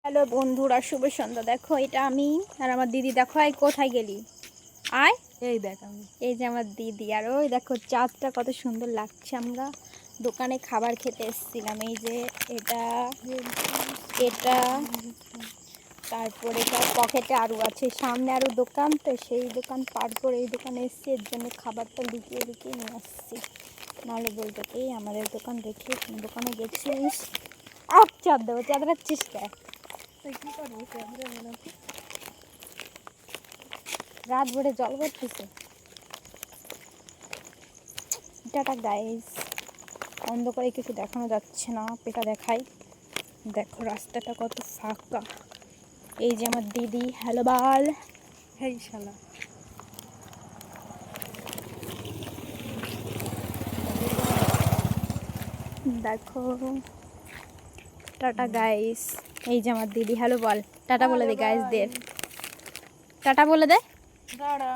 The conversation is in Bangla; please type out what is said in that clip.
হ্যালো বন্ধুরা, শুভ সন্ধ্যা। দেখো এটা আমি আর আমার দিদি। দেখো এই কোথায় গেলি? আয়, এই দেখ আমি এই যে আমার দিদি। আর ওই দেখো চাঁদটা কত সুন্দর লাগছে। আমরা দোকানে খাবার খেতে এসেছিলাম। এই যে এটা এটা তারপরে তার পকেটে আরও আছে, সামনে আরও দোকান, তো সেই দোকান পার করে এই দোকানে এসেছি। এর জন্য খাবারটা লুকিয়ে লুকিয়ে নিয়ে আসছি, নাহলে বলতো এই আমাদের দোকান রেখে কোন দোকানে গেছিস। আর চাঁদ দেবো, চাঁদ রাখছিস কে? কি করবো রাত ভরে জল পড়তেছে। টাটা গাইস, অন্ধকারে কিছু দেখানো যাচ্ছে না, পেটা দেখাই। দেখো রাস্তাটা কত ফাঁকা। এই যে আমার দিদি। হ্যালো বাল। হেই শালা দেখো টাটা গাইস। এই যে আমার দিদি। হ্যালো বল, টাটা বলে দে গাইসদের, টাটা বলে দে। দাঁড়া